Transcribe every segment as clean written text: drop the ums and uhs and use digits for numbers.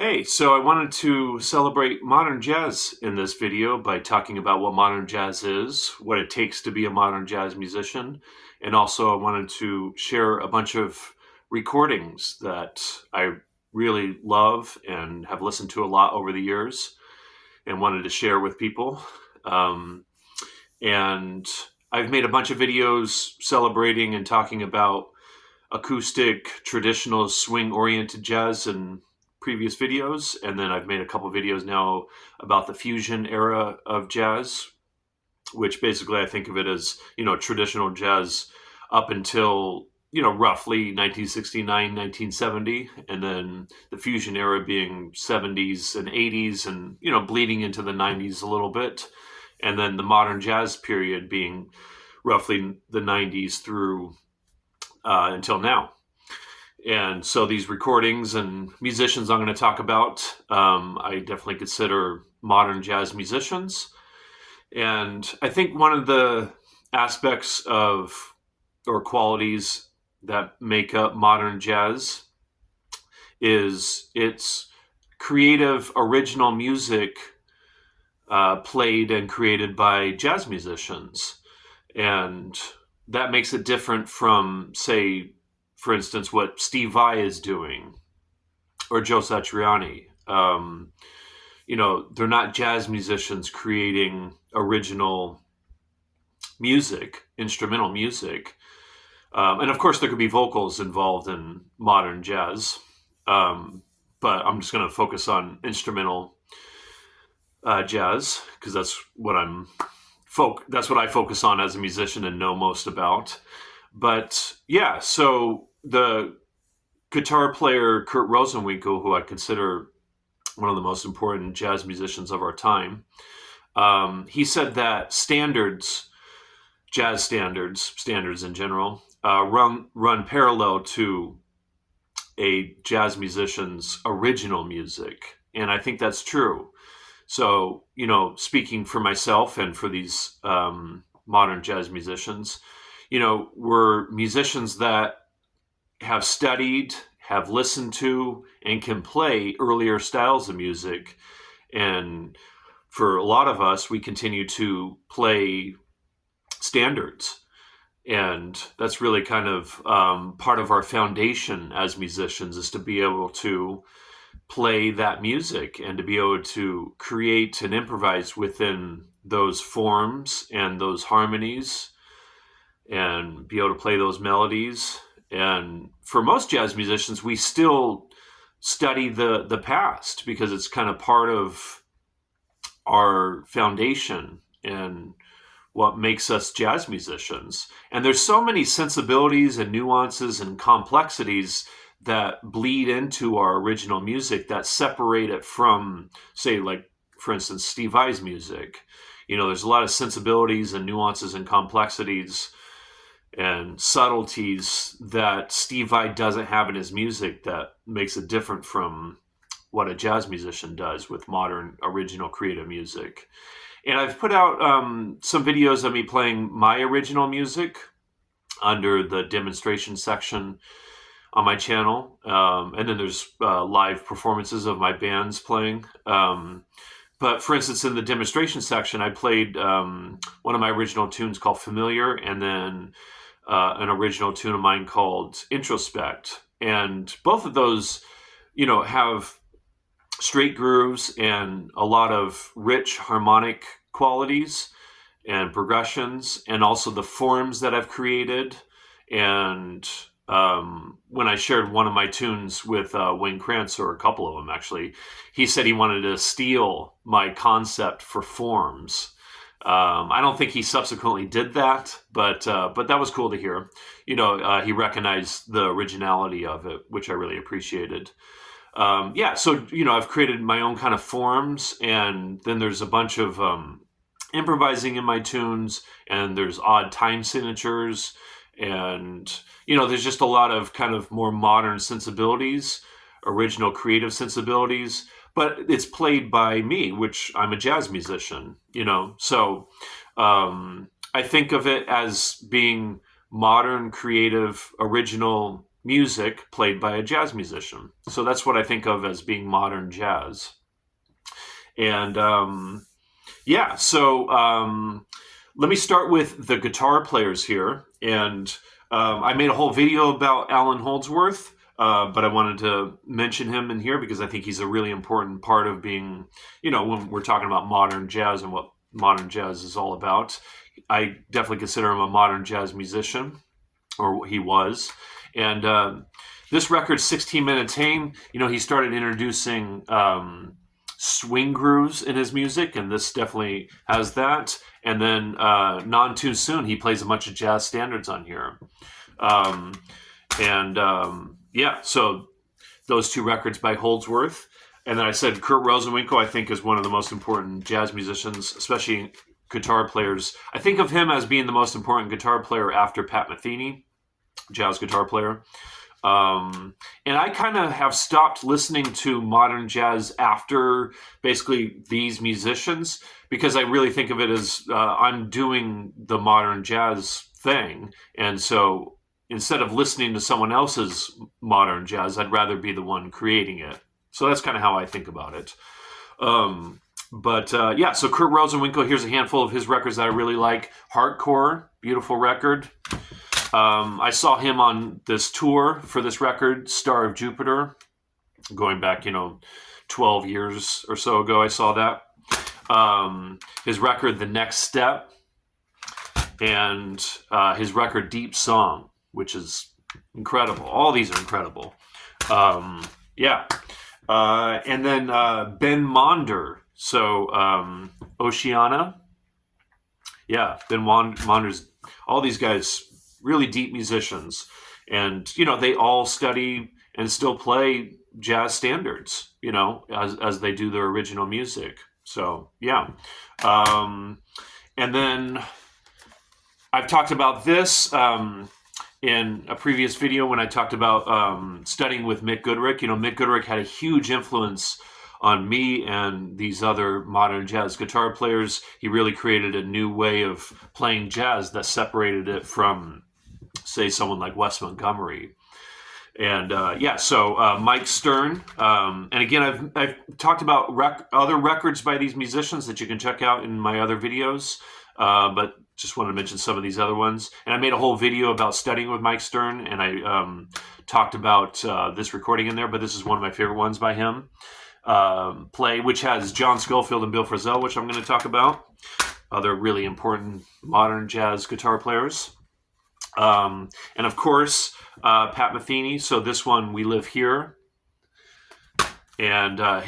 Hey, so I wanted to celebrate modern jazz in this video by talking about what modern jazz is, what it takes to be a modern jazz musician, and also I wanted to share a bunch of recordings that I really love and have listened to a lot over the years and wanted to share with people. Um, and I've made a bunch of videos celebrating and talking about acoustic, traditional, swing oriented jazz in previous videos. And then I've made a couple videos now about the fusion era of jazz, which basically I think of it as, traditional jazz up until, roughly 1969, 1970. And then the fusion era being 70s and 80s and, bleeding into the 90s a little bit. And then the modern jazz period being roughly the 90s through until now. And so these recordings and musicians I'm going to talk about, I definitely consider modern jazz musicians. And I think one of the aspects of or qualities that make up modern jazz is its creative, original music played and created by jazz musicians. And that makes it different from, say, for instance, what Steve Vai is doing or Joe Satriani. They're not jazz musicians creating original music, instrumental music. And of course, there could be vocals involved in modern jazz. But I'm just going to focus on instrumental jazz because that's what I focus on as a musician and know most about. But yeah, so the guitar player Kurt Rosenwinkel, who I consider one of the most important jazz musicians of our time, he said that jazz standards in general, run parallel to a jazz musician's original music. And I think that's true. So, speaking for myself and for these modern jazz musicians, we're musicians that have studied, have listened to, and can play earlier styles of music. And for a lot of us, we continue to play standards. And that's really kind of part of our foundation as musicians is to be able to play that music and to be able to create and improvise within those forms and those harmonies and be able to play those melodies. And for most jazz musicians, we still study the past because it's kind of part of our foundation and what makes us jazz musicians. And there's so many sensibilities and nuances and complexities that bleed into our original music that separate it from, say, like, for instance, Steve Vai's music. There's a lot of sensibilities and nuances and complexities and subtleties that Steve Vai doesn't have in his music that makes it different from what a jazz musician does with modern original creative music. And I've put out some videos of me playing my original music under the demonstration section on my channel. And then there's live performances of my bands playing. But for instance, in the demonstration section, I played one of my original tunes called Familiar, and then an original tune of mine called Introspect. And both of those, have straight grooves and a lot of rich harmonic qualities and progressions, and also the forms that I've created. And when I shared one of my tunes with Wayne Krantz, or a couple of them actually, he said he wanted to steal my concept for forms. I don't think he subsequently did that, but that was cool to hear. He recognized the originality of it, which I really appreciated. So I've created my own kind of forms, and then there's a bunch of improvising in my tunes, and there's odd time signatures, and there's just a lot of kind of more modern sensibilities, original creative sensibilities, but it's played by me, which I'm a jazz musician. So I think of it as being modern, creative, original music played by a jazz musician. So that's what I think of as being modern jazz. And yeah, so let me start with the guitar players here. And I made a whole video about Alan Holdsworth, but I wanted to mention him in here because I think he's a really important part of being, when we're talking about modern jazz and what modern jazz is all about. I definitely consider him a modern jazz musician, or he was. And this record, 16 Minute Tame, he started introducing swing grooves in his music, and this definitely has that. And then Non Too Soon, he plays a bunch of jazz standards on here. Yeah, so those two records by Holdsworth. And then I said Kurt Rosenwinkel, I think, is one of the most important jazz musicians, especially guitar players. I think of him as being the most important guitar player after Pat Metheny, jazz guitar player. And I kind of have stopped listening to modern jazz after basically these musicians, because I really think of it as I'm doing the modern jazz thing. And so instead of listening to someone else's modern jazz, I'd rather be the one creating it. So that's kind of how I think about it. Yeah, so Kurt Rosenwinkel, here's a handful of his records that I really like. Hardcore, beautiful record. I saw him on this tour for this record, Star of Jupiter, going back, 12 years or so ago. I saw that. His record, The Next Step, and his record, Deep Song, which is incredible. All these are incredible. Yeah. And then Ben Monder. So Oceana. Yeah, Ben Monder's, all these guys, really deep musicians. And, they all study and still play jazz standards, as they do their original music. So, yeah. And then I've talked about this in a previous video when I talked about studying with Mick Goodrick. Mick Goodrick had a huge influence on me and these other modern jazz guitar players. He really created a new way of playing jazz that separated it from, say, someone like Wes Montgomery. And so Mike Stern. And again, I've talked about other records by these musicians that you can check out in my other videos, but just wanted to mention some of these other ones. And I made a whole video about studying with Mike Stern, and I talked about this recording in there, but this is one of my favorite ones by him. Which has John Scofield and Bill Frisell, which I'm going to talk about. Other really important modern jazz guitar players. And of course, Pat Metheny. So this one, We Live Here. And a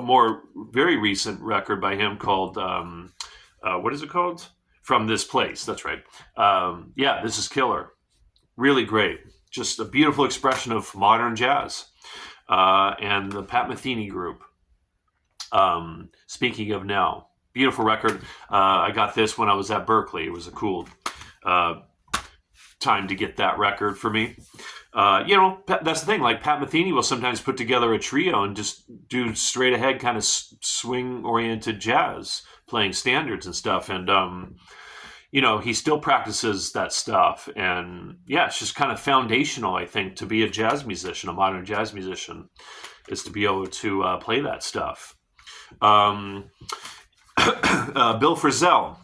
more very recent record by him called, what is it called? From This Place. That's right. This is killer. Really great. Just a beautiful expression of modern jazz. And the Pat Metheny Group. Speaking of Now, beautiful record. I got this when I was at Berkeley. It was a cool time to get that record for me. That's the thing. Like, Pat Metheny will sometimes put together a trio and just do straight ahead kind of swing-oriented jazz, playing standards and stuff. And he still practices that stuff. And yeah, it's just kind of foundational, I think, to be a jazz musician, a modern jazz musician, is to be able to play that stuff. Bill Frisell,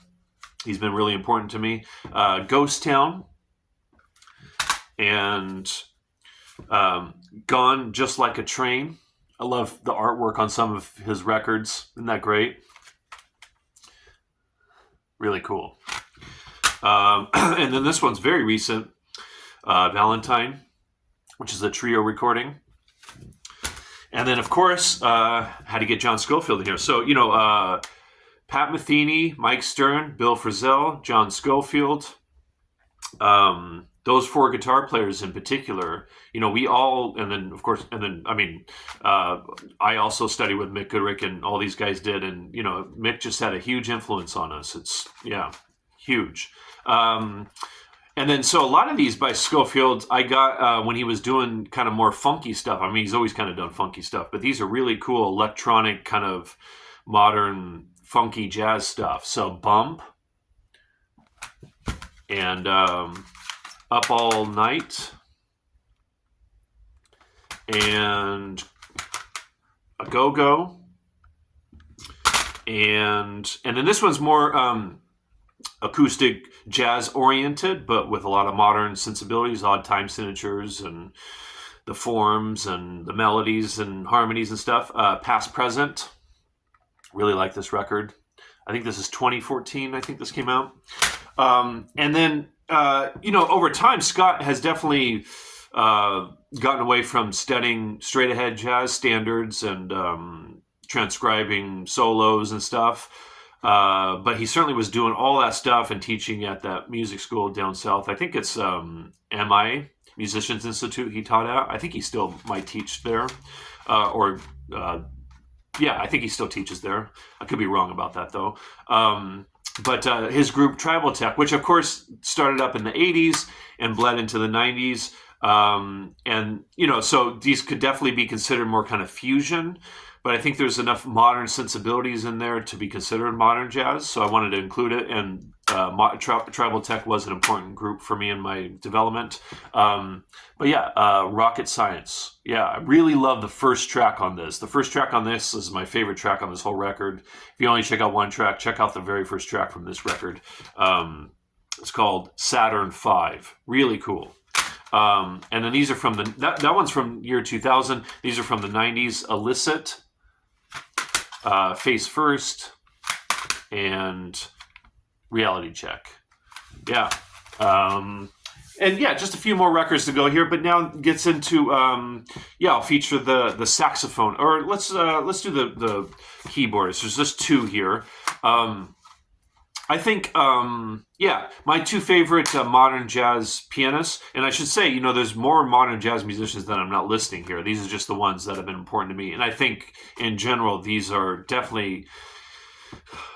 he's been really important to me. Ghost Town and Gone Just Like a Train. I love the artwork on some of his records. Isn't that great? Really cool. And then this one's very recent, Valentine, which is a trio recording. And then, of course, had to get John Scofield in here. So, Pat Metheny, Mike Stern, Bill Frisell, John Scofield, those four guitar players in particular, we all, I also studied with Mick Goodrick, and all these guys did. And, Mick just had a huge influence on us. It's, huge. And then, so a lot of these by Scofield, I got when he was doing kind of more funky stuff. I mean, he's always kind of done funky stuff, but these are really cool electronic kind of modern funky jazz stuff. So Bump and Up All Night. and a go-go, and then this one's more acoustic jazz oriented, but with a lot of modern sensibilities, odd time signatures, and the forms and the melodies and harmonies and stuff. Past Present. Really like this record. I think this is 2014. I think this came out. And then, over time, Scott has definitely gotten away from studying straight ahead jazz standards and transcribing solos and stuff. But he certainly was doing all that stuff and teaching at that music school down south. I think it's MI, Musicians Institute, he taught at. I think he still might teach there. I think he still teaches there. I could be wrong about that, though. But his group, Tribal Tech, which, of course, started up in the 80s and bled into the 90s. So these could definitely be considered more kind of fusion. But I think there's enough modern sensibilities in there to be considered modern jazz. So I wanted to include it. And Tribal Tech was an important group for me in my development. Rocket Science. Yeah, I really love the first track on this. The first track on this is my favorite track on this whole record. If you only check out one track, check out the very first track from this record. It's called Saturn V. Really cool. And then these are from that one's from year 2000. These are from the 90s. Illicit, Face First, and Reality Check. Yeah. Just a few more records to go here, but now it gets into I'll feature the saxophone, or let's do the keyboards. There's just two here. I think my two favorite modern jazz pianists, and I should say, there's more modern jazz musicians that I'm not listing here. These are just the ones that have been important to me, and I think in general these are definitely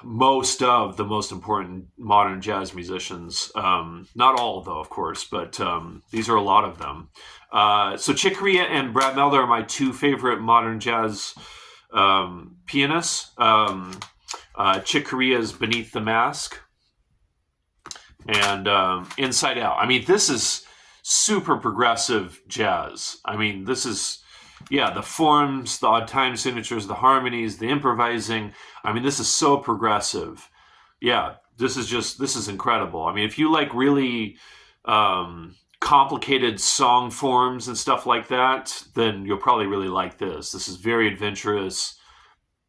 most of the most important modern jazz musicians. Not all, though, of course, but these are a lot of them. So Chick Corea and Brad Meldo are my two favorite modern jazz pianists. Chick Corea's Beneath the Mask and Inside Out. I mean, this is super progressive jazz. I mean, this is... the forms, the odd time signatures, the harmonies, the improvising. I mean, this is so progressive. Yeah, this is incredible. I mean, if you like really complicated song forms and stuff like that, then you'll probably really like this. This is very adventurous.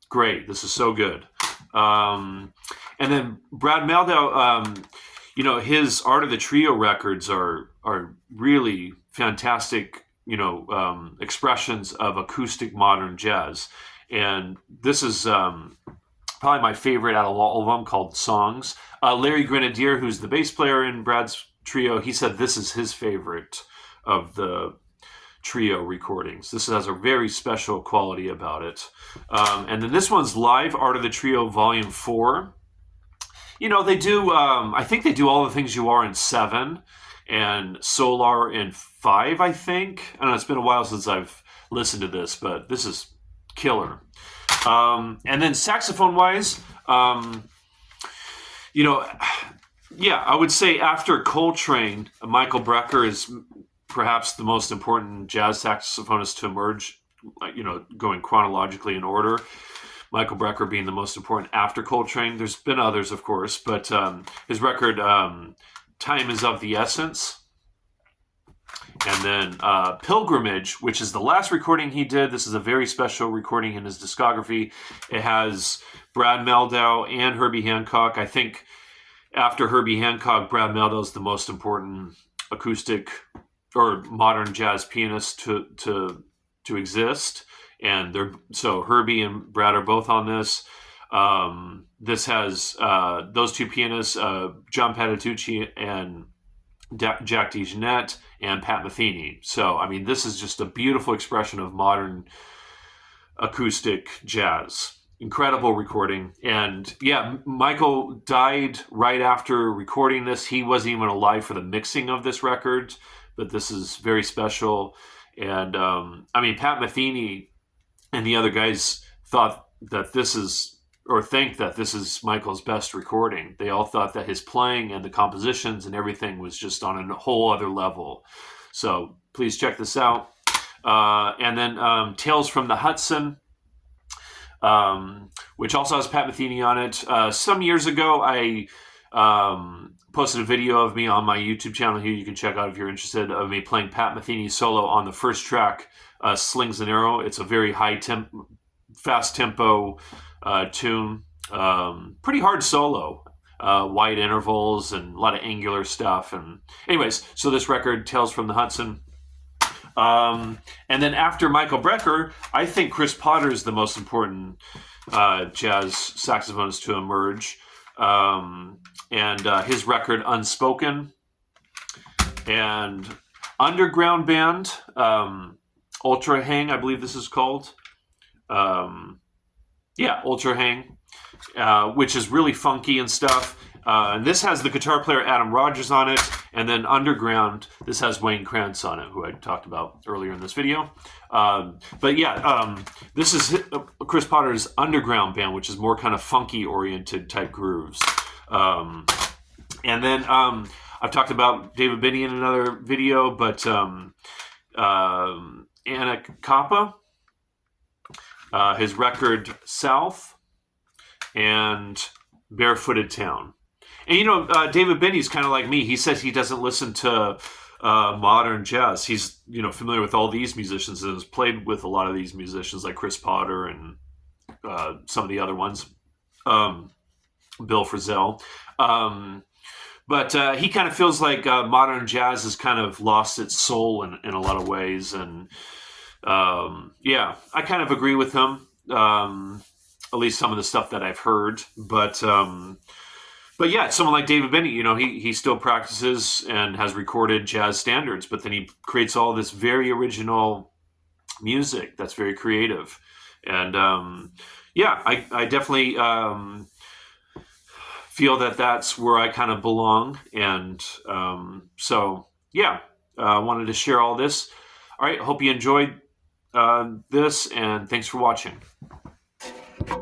Great. This is so good. And then Brad Meldo, his Art of the Trio records are really fantastic, expressions of acoustic modern jazz. And this is probably my favorite out of all of them, called Songs. Larry Grenadier, who's the bass player in Brad's trio, he said this is his favorite of the trio recordings. This has a very special quality about it. And then this one's live, Art of the Trio Volume 4. They do, I think they do All the Things You Are in 7 and Solar in 5, I think. I don't know, it's been a while since I've listened to this, but this is killer. And then saxophone-wise, I would say after Coltrane, Michael Brecker is perhaps the most important jazz saxophonist to emerge, going chronologically in order. Michael Brecker being the most important after Coltrane. There's been others, of course, but his record, Time is of the Essence. And then Pilgrimage, which is the last recording he did. This is a very special recording in his discography. It has Brad Meldo and Herbie Hancock. I think after Herbie Hancock, Brad Meldo is the most important acoustic or modern jazz pianist to exist. And so Herbie and Brad are both on this. This has those two pianists, John Patitucci and Jack DeJohnette and Pat Metheny. So, I mean, this is just a beautiful expression of modern acoustic jazz. Incredible recording. And Michael died right after recording this. He wasn't even alive for the mixing of this record, but this is very special. And Pat Metheny and the other guys thought that think that this is Michael's best recording. They all thought that his playing and the compositions and everything was just on a whole other level. So please check this out. And then Tales from the Hudson, which also has Pat Metheny on it. Some years ago, I posted a video of me on my YouTube channel here. You can check out if you're interested, of me playing Pat Metheny solo on the first track, Slings and Arrow. It's a very fast tempo tune. Pretty hard solo. Wide intervals and a lot of angular stuff. And anyways, so this record, Tales from the Hudson. And then after Michael Brecker, I think Chris Potter is the most important jazz saxophonist to emerge. And his record, Unspoken, and Underground Band, Ultra Hang, I believe this is called. Ultra Hang, which is really funky and stuff. And this has the guitar player Adam Rogers on it. And then Underground, this has Wayne Krantz on it, who I talked about earlier in this video. This is Chris Potter's Underground Band, which is more kind of funky-oriented type grooves. And then I've talked about David Binney in another video, but Anna Kappa, his record South, and Barefooted Town. And, David Binney's kind of like me. He says he doesn't listen to modern jazz. He's, familiar with all these musicians and has played with a lot of these musicians like Chris Potter and some of the other ones, Bill Frisell. But he kind of feels like modern jazz has kind of lost its soul in a lot of ways. And I kind of agree with him, at least some of the stuff that I've heard. But yeah, someone like David Binney, he still practices and has recorded jazz standards, but then he creates all this very original music that's very creative. And I definitely feel that that's where I kind of belong. And I wanted to share all this. All right, hope you enjoyed this, and thanks for watching.